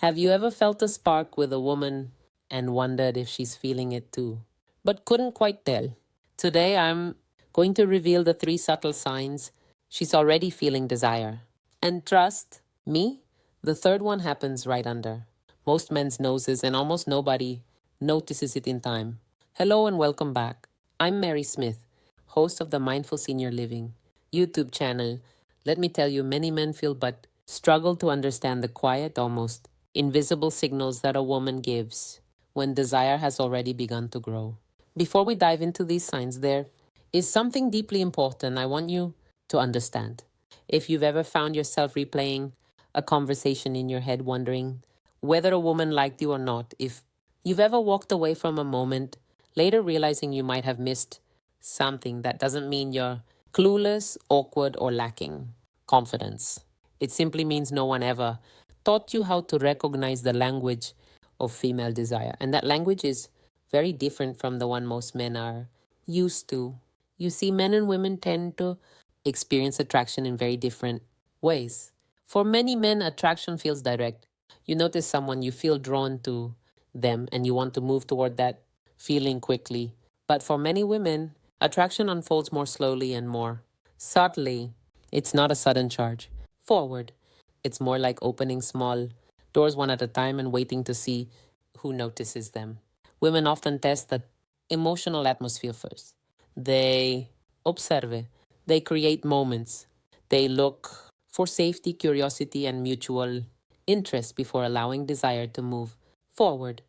Have you ever felt a spark with a woman and wondered if she's feeling it too, but couldn't quite tell? Today I'm going to reveal the three subtle signs she's already feeling desire. And trust me, the third one happens right under most men's noses, and almost nobody notices it in time. Hello and welcome back. I'm Mary Smith, host of the Mindful Senior Living YouTube channel. Let me tell you, many men feel but struggle to understand the quiet, almost invisible signals that a woman gives when desire has already begun to grow. Before we dive into these signs, there is something deeply important I want you to understand. If you've ever found yourself replaying a conversation in your head, wondering whether a woman liked you or not, if you've ever walked away from a moment, later realizing you might have missed something, that doesn't mean you're clueless, awkward, or lacking confidence. It simply means no one ever taught you how to recognize the language of female desire. And that language is very different from the one most men are used to. You see, men and women tend to experience attraction in very different ways. For many men, attraction feels direct. You notice someone, you feel drawn to them, and you want to move toward that feeling quickly. But for many women, attraction unfolds more slowly and more subtly. It's not a sudden charge forward. It's more like opening small doors one at a time and waiting to see who notices them. Women often test the emotional atmosphere first. They observe, they create moments, they look for safety, curiosity, and mutual interest before allowing desire to move forward.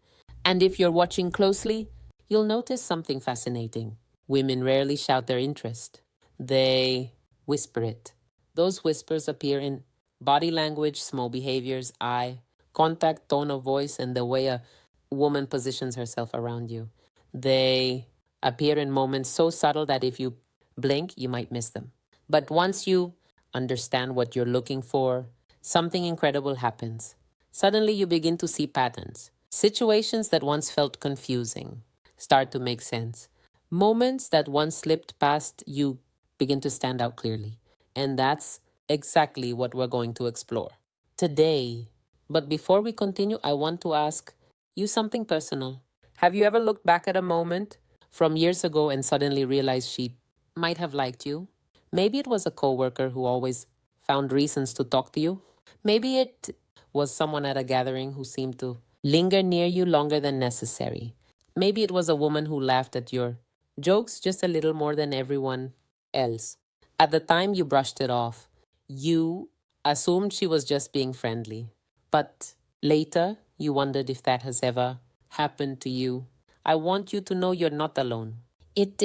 And if you're watching closely, you'll notice something fascinating. Women rarely shout their interest, they whisper it. Those whispers appear in body language, small behaviors, eye contact, tone of voice, and the way a woman positions herself around you. They appear in moments so subtle that if you blink, you might miss them. But once you understand what you're looking for, something incredible happens. Suddenly, you begin to see patterns. Situations that once felt confusing start to make sense. Moments that once slipped past you begin to stand out clearly. And that's exactly what we're going to explore today. But before we continue, I want to ask you something personal. Have you ever looked back at a moment from years ago and suddenly realized she might have liked you? Maybe it was a coworker who always found reasons to talk to you. Maybe it was someone at a gathering who seemed to linger near you longer than necessary. Maybe it was a woman who laughed at your jokes just a little more than everyone else. At the time, you brushed it off. You assumed she was just being friendly. But later, you wondered if that has ever happened to you. I want you to know you're not alone. It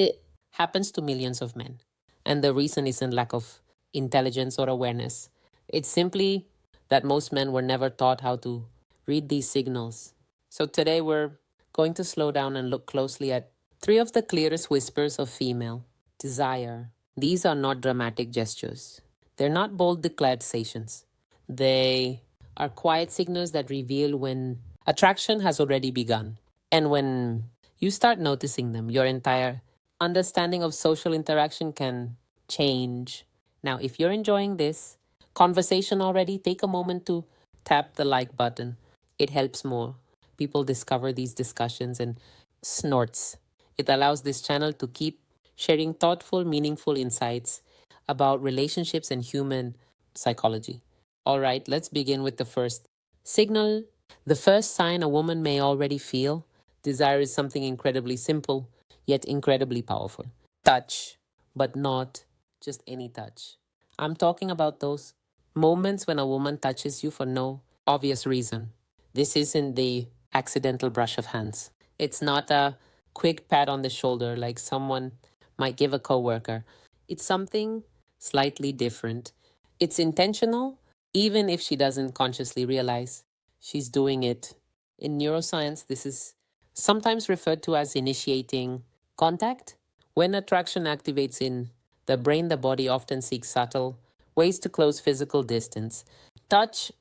happens to millions of men. And the reason isn't lack of intelligence or awareness. It's simply that most men were never taught how to read these signals. So today we're going to slow down and look closely at three of the clearest whispers of female desire. These are not dramatic gestures. They're not bold declarations. They are quiet signals that reveal when attraction has already begun. And when you start noticing them, your entire understanding of social interaction can change. Now, if you're enjoying this conversation already, take a moment to tap the like button. It helps more people discover these discussions and snorts. It allows this channel to keep sharing thoughtful, meaningful insights about relationships and human psychology. All right, let's begin with the first signal. The first sign a woman may already feel desire is something incredibly simple, yet incredibly powerful. Touch, but not just any touch. I'm talking about those moments when a woman touches you for no obvious reason. This isn't the accidental brush of hands. It's not a quick pat on the shoulder like someone might give a coworker. It's something slightly different. It's intentional, even if she doesn't consciously realize she's doing it. In neuroscience, this is sometimes referred to as initiating contact. When attraction activates in the brain, the body often seeks subtle ways to close physical distance. Touch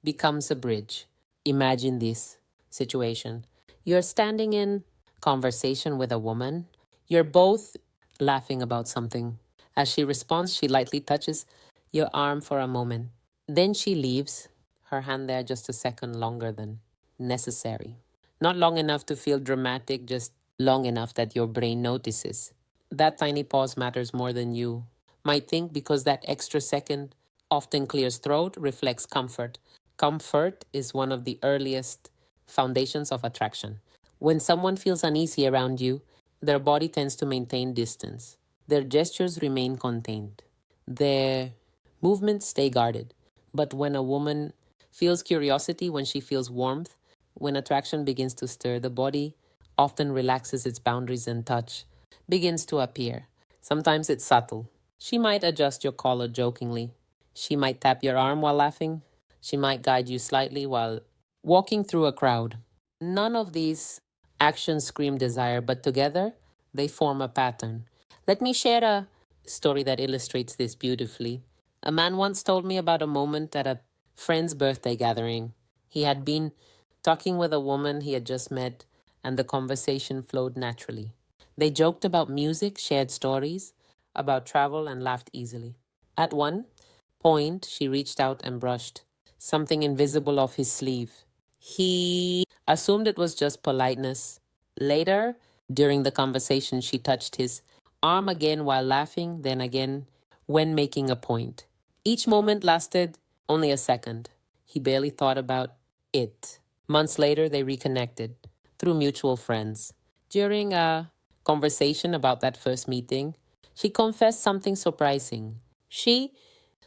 becomes a bridge. Imagine this situation. You're standing in conversation with a woman. You're both laughing about something. As she responds, she lightly touches your arm for a moment. Then she leaves, her hand there just a second longer than necessary. Not long enough to feel dramatic, just long enough that your brain notices. That tiny pause matters more than you might think because that extra second often clears throat, reflects comfort. Comfort is one of the earliest foundations of attraction. When someone feels uneasy around you, their body tends to maintain distance. Their gestures remain contained. Their movements stay guarded. But when a woman feels curiosity, when she feels warmth, when attraction begins to stir, the body often relaxes its boundaries and touch begins to appear. Sometimes it's subtle. She might adjust your collar jokingly. She might tap your arm while laughing. She might guide you slightly while walking through a crowd. None of these actions scream desire, but together they form a pattern. Let me share a story that illustrates this beautifully. A man once told me about a moment at a friend's birthday gathering. He had been talking with a woman he had just met, and the conversation flowed naturally. They joked about music, shared stories about travel, and laughed easily. At one point, she reached out and brushed something invisible off his sleeve. He assumed it was just politeness. Later, during the conversation, she touched his arm again while laughing, then again when making a point. Each moment lasted only a second. He barely thought about it. Months later, they reconnected through mutual friends. During a conversation about that first meeting, she confessed something surprising. She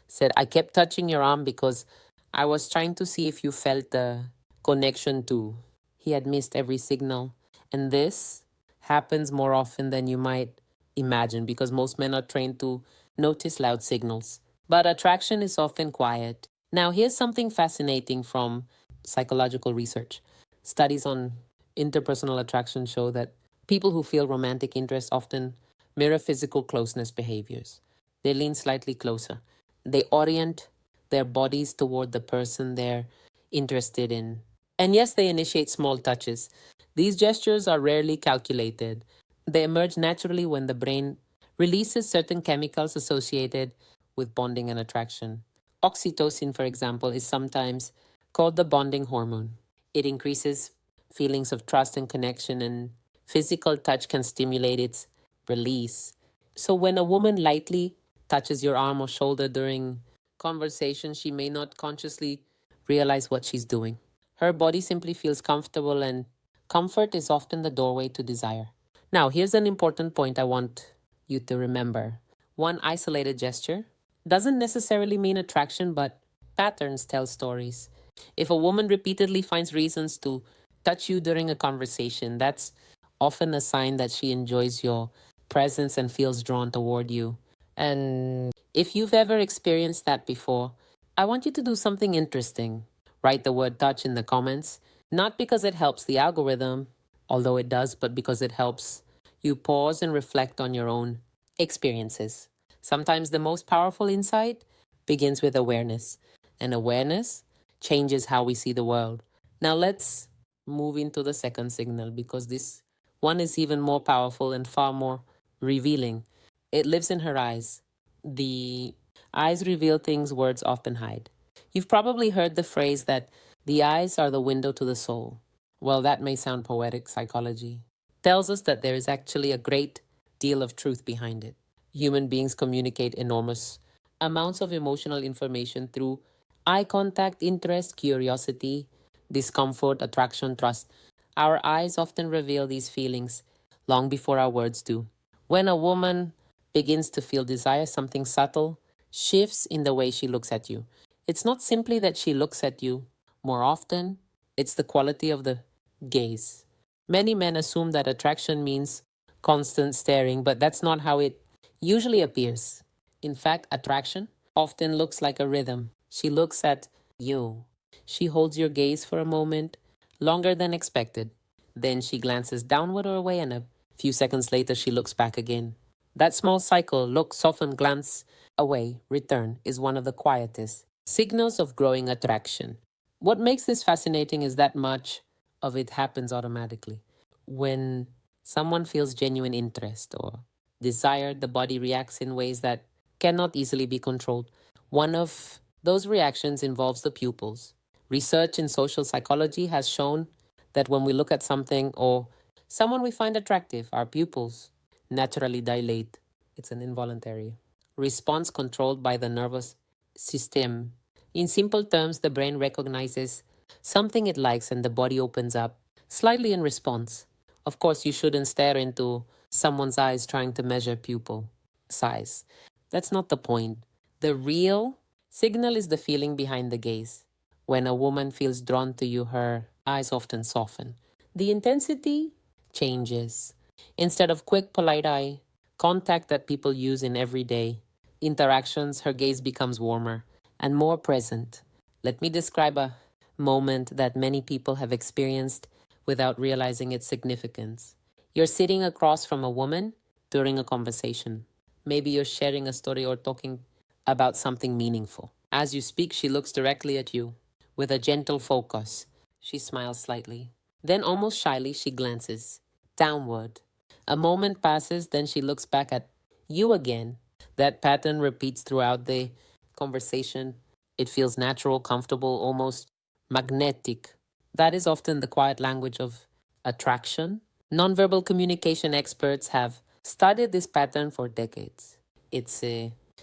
said, I kept touching your arm because I was trying to see if you felt the connection too. He had missed every signal. And this happens more often than you might imagine because most men are trained to notice loud signals. But attraction is often quiet. Now, here's something fascinating from psychological research. Studies on interpersonal attraction show that people who feel romantic interest often mirror physical closeness behaviors. They lean slightly closer. They orient their bodies toward the person they're interested in. And yes, they initiate small touches. These gestures are rarely calculated. They emerge naturally when the brain releases certain chemicals associated with bonding and attraction. Oxytocin, for example, is sometimes called the bonding hormone. It increases feelings of trust and connection, and physical touch can stimulate its release. So when a woman lightly touches your arm or shoulder during conversation, she may not consciously realize what she's doing. Her body simply feels comfortable, and comfort is often the doorway to desire. Now, here's an important point I want you to remember. One isolated gesture doesn't necessarily mean attraction, but patterns tell stories. If a woman repeatedly finds reasons to touch you during a conversation, that's often a sign that she enjoys your presence and feels drawn toward you. And if you've ever experienced that before, I want you to do something interesting. Write the word touch in the comments, not because it helps the algorithm, although it does, but because it helps you pause and reflect on your own experiences. Sometimes the most powerful insight begins with awareness, and awareness changes how we see the world. Now let's move into the second signal because this one is even more powerful and far more revealing. It lives in her eyes. The eyes reveal things words often hide. You've probably heard the phrase that the eyes are the window to the soul. Well, that may sound poetic. Psychology tells us that there is actually a great deal of truth behind it. Human beings communicate enormous amounts of emotional information through eye contact, interest, curiosity, discomfort, attraction, trust. Our eyes often reveal these feelings long before our words do. When a woman begins to feel desire, something subtle shifts in the way she looks at you. It's not simply that she looks at you more often, it's the quality of the gaze. Many men assume that attraction means constant staring, but that's not how it usually appears. In fact, attraction often looks like a rhythm. She looks at you. She holds your gaze for a moment, longer than expected. Then she glances downward or away, and a few seconds later, she looks back again. That small cycle, look, soften, glance away, return, is one of the quietest signals of growing attraction. What makes this fascinating is that much of it happens automatically. When someone feels genuine interest or desire, the body reacts in ways that cannot easily be controlled. One of those reactions involves the pupils. Research in social psychology has shown that when we look at something or someone we find attractive, our pupils naturally dilate. It's an involuntary response controlled by the nervous system. In simple terms, the brain recognizes something it likes and the body opens up slightly in response. Of course, you shouldn't stare into someone's eyes trying to measure pupil size. That's not the point. The real signal is the feeling behind the gaze. When a woman feels drawn to you, her eyes often soften. The intensity changes. Instead of quick, polite eye contact that people use in everyday interactions, her gaze becomes warmer and more present. Let me describe a moment that many people have experienced without realizing its significance. You're sitting across from a woman during a conversation. Maybe you're sharing a story or talking about something meaningful. As you speak, she looks directly at you with a gentle focus. She smiles slightly. Then, almost shyly, she glances downward. A moment passes, then she looks back at you again. That pattern repeats throughout the conversation. It feels natural, comfortable, almost magnetic. That is often the quiet language of attraction. Nonverbal communication experts have studied this pattern for decades. It's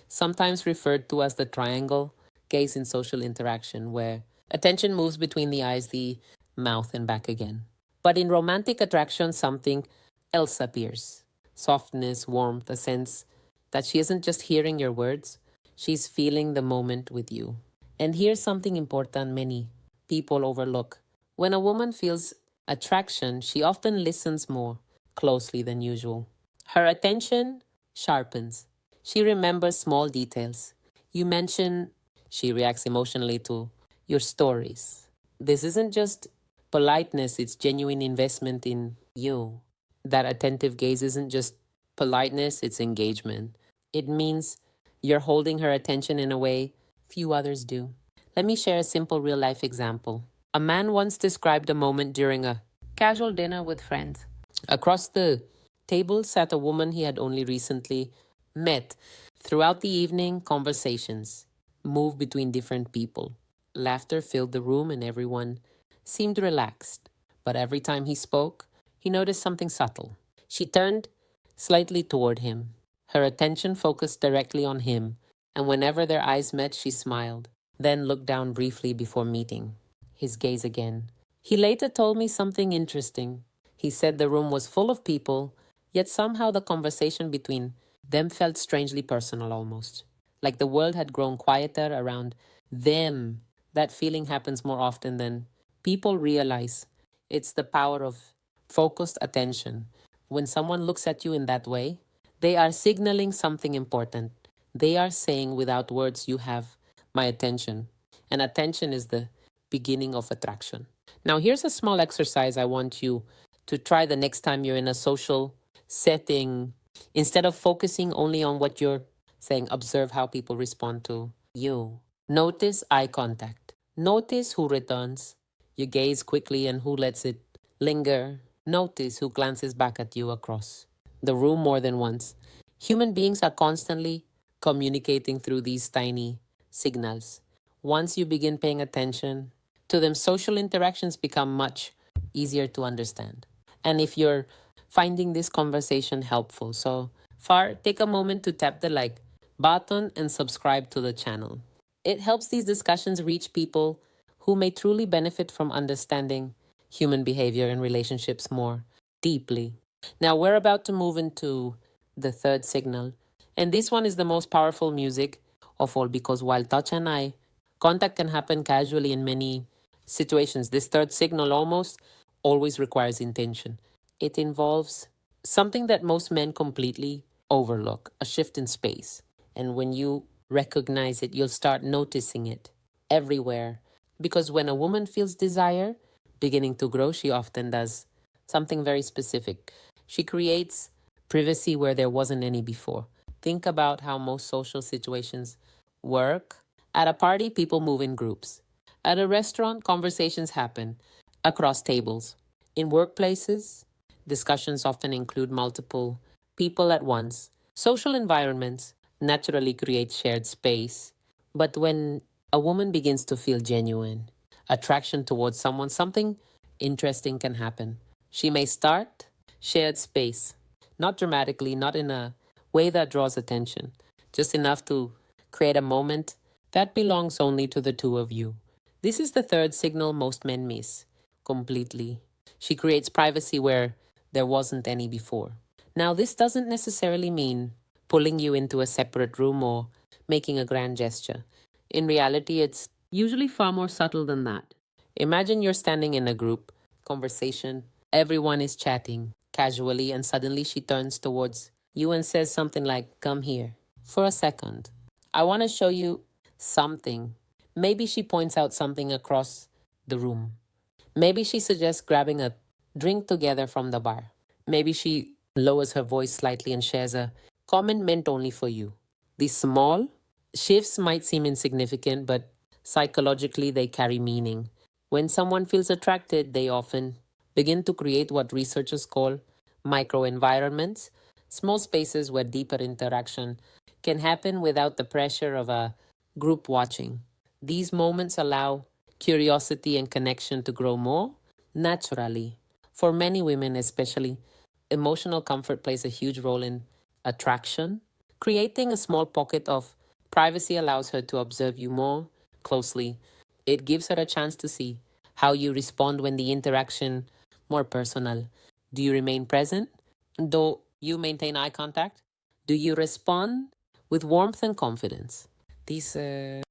sometimes referred to as the triangle gaze in social interaction, where attention moves between the eyes, the mouth, and back again. But in romantic attraction, something else appears: softness, warmth, a sense that she isn't just hearing your words, she's feeling the moment with you. And here's something important many people overlook. When a woman feels attraction, she often listens more closely than usual. Her attention sharpens. She remembers small details. You mention, she reacts emotionally to your stories. This isn't just politeness, it's genuine investment in you. That attentive gaze isn't just politeness, it's engagement. It means you're holding her attention in a way few others do. Let me share a simple real life example. A man once described a moment during a casual dinner with friends. Across the table sat a woman he had only recently met. Throughout the evening, conversations moved between different people. Laughter filled the room and everyone seemed relaxed. But every time he spoke, he noticed something subtle. She turned slightly toward him. Her attention focused directly on him, and whenever their eyes met, she smiled, then looked down briefly before meeting his gaze again. He later told me something interesting. He said the room was full of people, yet somehow the conversation between them felt strangely personal almost. Like the world had grown quieter around them. That feeling happens more often than people realize. It's the power of focused attention. When someone looks at you in that way, they are signaling something important. They are saying without words, you have my attention. And attention is the beginning of attraction. Now, here's a small exercise I want you to try the next time you're in a social setting. Instead of focusing only on what you're saying, observe how people respond to you. Notice eye contact. Notice who returns. You gaze quickly and who lets it linger. Notice who glances back at you across the room more than once. Human beings are constantly communicating through these tiny signals. Once you begin paying attention to them, social interactions become much easier to understand. And if you're finding this conversation helpful so far, take a moment to tap the like button and subscribe to the channel. It helps these discussions reach people who may truly benefit from understanding human behavior and relationships more deeply. Now, we're about to move into the third signal, and this one is the most powerful music of all because while touch and eye contact can happen casually in many situations, this third signal almost always requires intention. It involves something that most men completely overlook: a shift in space. And when you recognize it, you'll start noticing it everywhere. Because when a woman feels desire beginning to grow, she often does something very specific. She creates privacy where there wasn't any before. Think about how most social situations work. At a party, people move in groups. At a restaurant, conversations happen across tables. In workplaces, discussions often include multiple people at once. Social environments naturally create shared space. But when a woman begins to feel genuine, attraction towards someone, something interesting can happen. She may start shared space, not dramatically, not in a way that draws attention, just enough to create a moment that belongs only to the two of you. This is the third signal most men miss completely. She creates privacy where there wasn't any before. Now, this doesn't necessarily mean pulling you into a separate room or making a grand gesture. In reality, it's usually far more subtle than that. Imagine you're standing in a group conversation, everyone is chatting casually, and suddenly she turns towards you and says something like, "Come here for a second. I want to show you something." Maybe she points out something across the room. Maybe she suggests grabbing a drink together from the bar. Maybe she lowers her voice slightly and shares a comment meant only for you. These small shifts might seem insignificant, but psychologically they carry meaning. When someone feels attracted, they often begin to create what researchers call microenvironments, small spaces where deeper interaction can happen without the pressure of a group watching. These moments allow curiosity and connection to grow more naturally. For many women, especially, emotional comfort plays a huge role in attraction. Creating a small pocket of privacy allows her to observe you more closely. It gives her a chance to see how you respond when the interaction more personal. Do you remain present? Do you maintain eye contact? Do you respond with warmth and confidence? These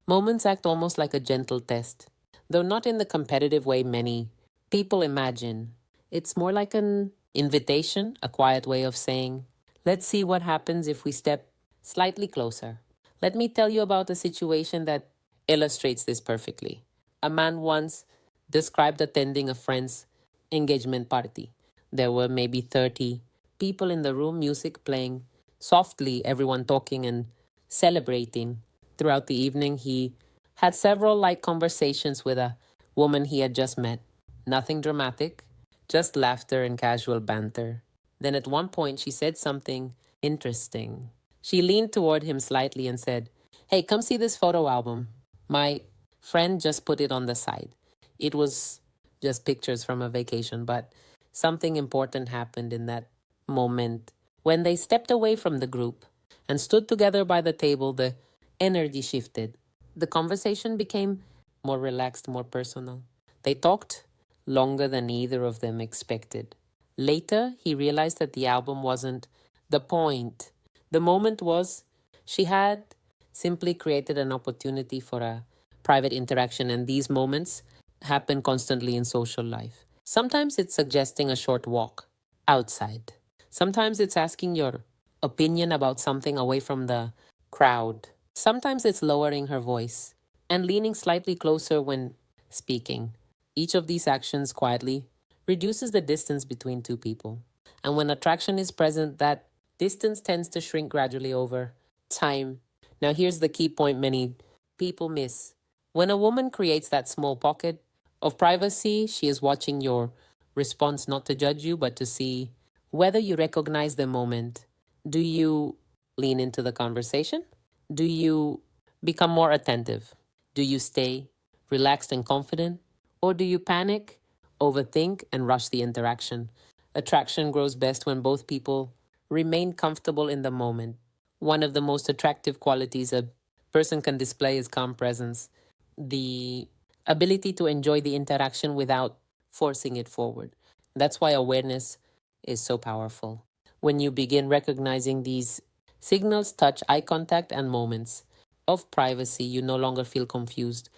moments act almost like a gentle test, though not in the competitive way many people imagine. It's more like an invitation, a quiet way of saying, "Let's see what happens if we step slightly closer." Let me tell you about a situation that illustrates this perfectly. A man once described attending a friend's engagement party. There were maybe 30 people in the room, music playing softly, everyone talking and celebrating. Throughout the evening, he had several light conversations with a woman he had just met. Nothing dramatic, just laughter and casual banter. Then at one point, she said something interesting. She leaned toward him slightly and said, "Hey, come see this photo album. My friend just put it on the side." It was just pictures from a vacation, but something important happened in that moment. When they stepped away from the group and stood together by the table, the energy shifted. The conversation became more relaxed, more personal. They talked longer than either of them expected. Later, he realized that the album wasn't the point. The moment was she had simply created an opportunity for a private interaction, and these moments happen constantly in social life. Sometimes it's suggesting a short walk outside. Sometimes it's asking your opinion about something away from the crowd. Sometimes it's lowering her voice and leaning slightly closer when speaking. Each of these actions quietly reduces the distance between two people. And when attraction is present, that distance tends to shrink gradually over time. Now, here's the key point many people miss. When a woman creates that small pocket of privacy, she is watching your response not to judge you, but to see whether you recognize the moment. Do you lean into the conversation? Do you become more attentive? Do you stay relaxed and confident? Or do you panic, overthink, and rush the interaction? Attraction grows best when both people remain comfortable in the moment. One of the most attractive qualities a person can display is calm presence, the ability to enjoy the interaction without forcing it forward. That's why awareness is so powerful. When you begin recognizing these signals, touch, eye contact, and moments of privacy, you no longer feel confused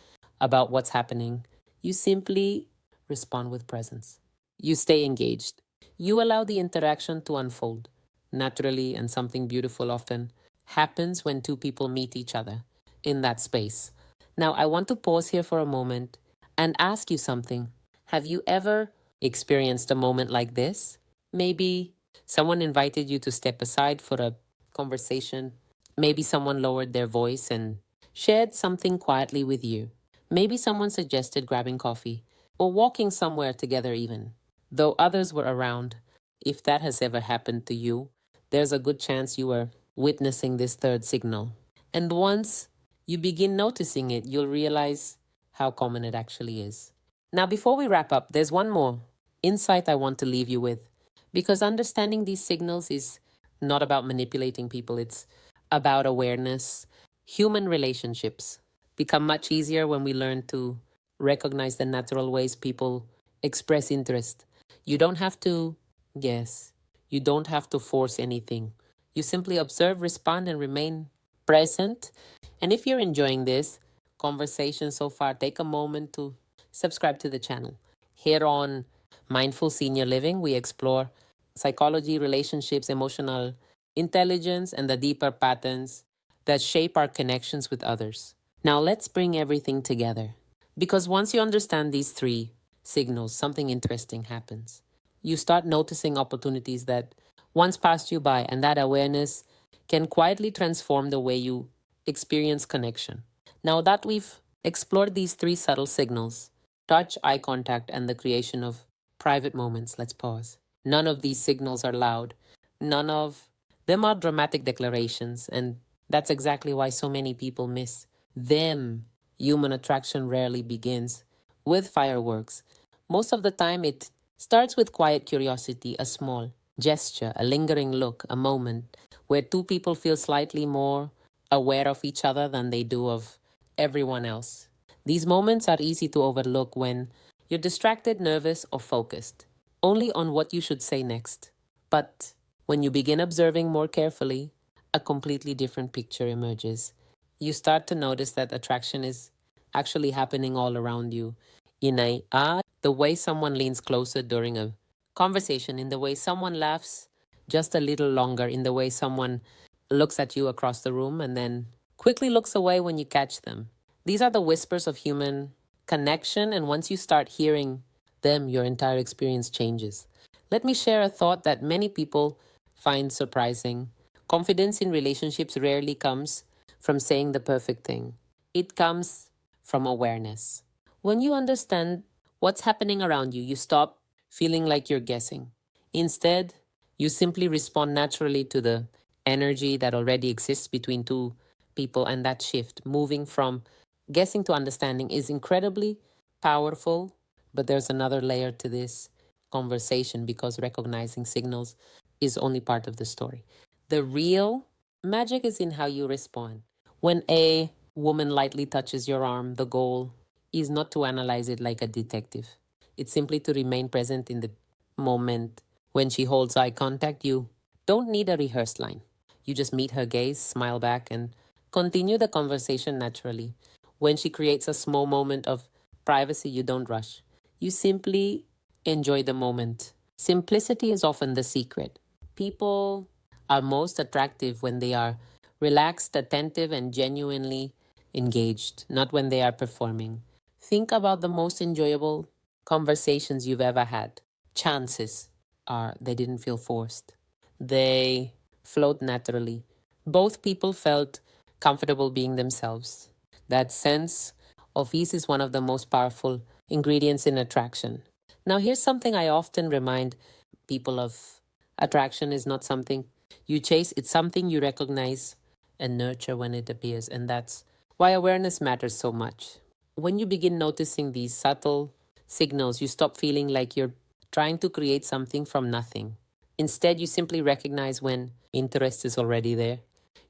about what's happening. You simply respond with presence. You stay engaged. You allow the interaction to unfold naturally, and something beautiful often happens when two people meet each other in that space. Now, I want to pause here for a moment and ask you something. Have you ever experienced a moment like this? Maybe someone invited you to step aside for a conversation. Maybe someone lowered their voice and shared something quietly with you. Maybe someone suggested grabbing coffee or walking somewhere together, even. Though others were around, if that has ever happened to you, there's a good chance you were witnessing this third signal. And once you begin noticing it, you'll realize how common it actually is. Now, before we wrap up, there's one more insight I want to leave you with, because understanding these signals is not about manipulating people, it's about awareness. Human relationships become much easier when we learn to recognize the natural ways people express interest. You don't have to guess, you don't have to force anything. You simply observe, respond, and remain present. And if you're enjoying this conversation so far, take a moment to subscribe to the channel. Here on Mindful Senior Living, we explore psychology, relationships, emotional intelligence, and the deeper patterns that shape our connections with others. Now, let's bring everything together. Because once you understand these three signals, something interesting happens. You start noticing opportunities that once passed you by, and that awareness can quietly transform the way you experience connection. Now that we've explored these three subtle signals, touch, eye contact, and the creation of private moments, let's pause. None of these signals are loud. None of them are dramatic declarations, and that's exactly why so many people miss them. Human attraction rarely begins with fireworks. Most of the time, it starts with quiet curiosity, a small gesture, a lingering look, a moment where two people feel slightly more aware of each other than they do of everyone else. These moments are easy to overlook when you're distracted, nervous, or focused only on what you should say next. But when you begin observing more carefully, a completely different picture emerges. You start to notice that attraction is actually happening all around you in the way someone leans closer during a conversation, in the way someone laughs just a little longer, in the way someone looks at you across the room and then quickly looks away when you catch them. These are the whispers of human connection, and once you start hearing them, your entire experience changes. Let me share a thought that many people find surprising. Confidence in relationships rarely comes from saying the perfect thing, it comes from awareness. When you understand what's happening around you, you stop feeling like you're guessing. Instead, you simply respond naturally to the energy that already exists between two people, and that shift, moving from guessing to understanding, is incredibly powerful. But there's another layer to this conversation, because recognizing signals is only part of the story. The real magic is in how you respond. When a woman lightly touches your arm, the goal is not to analyze it like a detective. It's simply to remain present in the moment. When she holds eye contact, you don't need a rehearsed line. You just meet her gaze, smile back, and continue the conversation naturally. When she creates a small moment of privacy, you don't rush. You simply enjoy the moment. Simplicity is often the secret. People are most attractive when they are relaxed, attentive, and genuinely engaged, not when they are performing. Think about the most enjoyable conversations you've ever had. Chances are they didn't feel forced, they flowed naturally. Both people felt comfortable being themselves. That sense of ease is one of the most powerful ingredients in attraction. Now, here's something I often remind people of: attraction is not something you chase, it's something you recognize and nurture when it appears. And that's why awareness matters so much. When you begin noticing these subtle signals, you stop feeling like you're trying to create something from nothing. Instead, you simply recognize when interest is already there.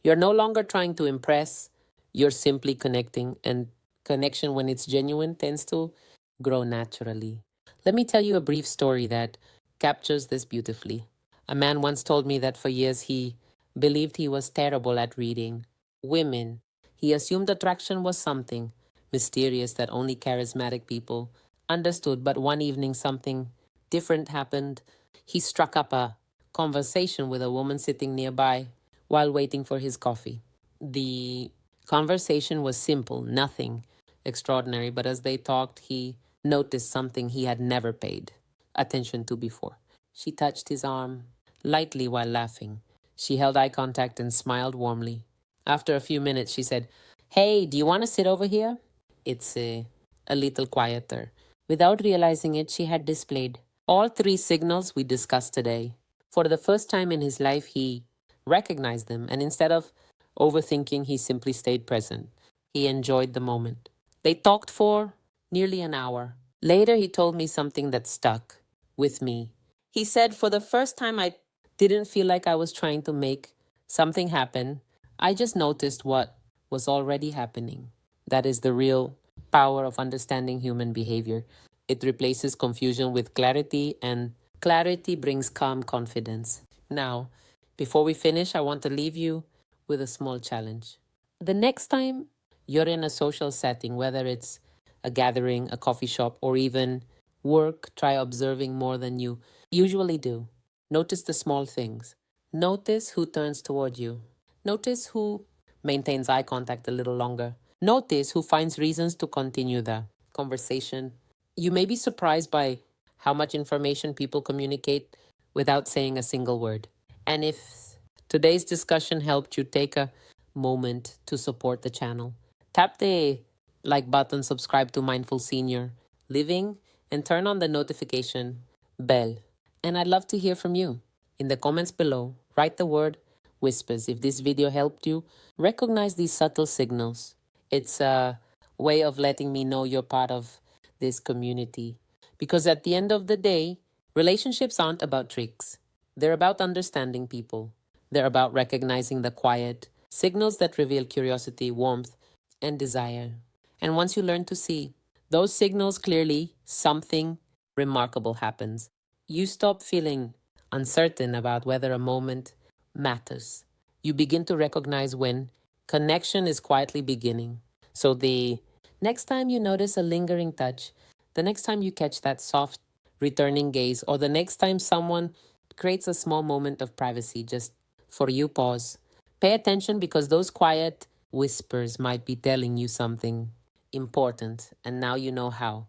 You're no longer trying to impress, you're simply connecting, and connection, when it's genuine, tends to grow naturally. Let me tell you a brief story that captures this beautifully. A man once told me that for years he believed he was terrible at reading women. He assumed attraction was something mysterious that only charismatic people understood. But one evening, something different happened. He struck up a conversation with a woman sitting nearby while waiting for his coffee. The conversation was simple, nothing extraordinary, but as they talked, he noticed something he had never paid attention to before. She touched his arm lightly while laughing. She held eye contact and smiled warmly. After a few minutes, she said, "Hey, do you want to sit over here?" It's a little quieter. Without realizing it, she had displayed all three signals we discussed today. For the first time in his life, he recognized them, and instead of overthinking, he simply stayed present. He enjoyed the moment. They talked for nearly an hour. Later, he told me something that stuck with me. He said, for the first time, I didn't feel like I was trying to make something happen. I just noticed what was already happening. That is the real power of understanding human behavior. It replaces confusion with clarity, and clarity brings calm confidence. Now, before we finish, I want to leave you with a small challenge. The next time you're in a social setting, whether it's a gathering, a coffee shop, or even work, try observing more than you usually do. Notice the small things. Notice who turns toward you. Notice who maintains eye contact a little longer. Notice who finds reasons to continue the conversation. You may be surprised by how much information people communicate without saying a single word. And if today's discussion helped you take a moment to support the channel, tap the like button, subscribe to Mindful Senior Living, and turn on the notification bell. And I'd love to hear from you. In the comments below, write the word whispers. If this video helped you, recognize these subtle signals. It's a way of letting me know you're part of this community. Because at the end of the day, relationships aren't about tricks. They're about understanding people. They're about recognizing the quiet signals that reveal curiosity, warmth, and desire. And once you learn to see those signals clearly, something remarkable happens. You stop feeling uncertain about whether a moment matters. You begin to recognize when connection is quietly beginning. So the next time you notice a lingering touch, the next time you catch that soft returning gaze, or the next time someone creates a small moment of privacy just for you, pause. Pay attention, because those quiet whispers might be telling you something important, and now you know how.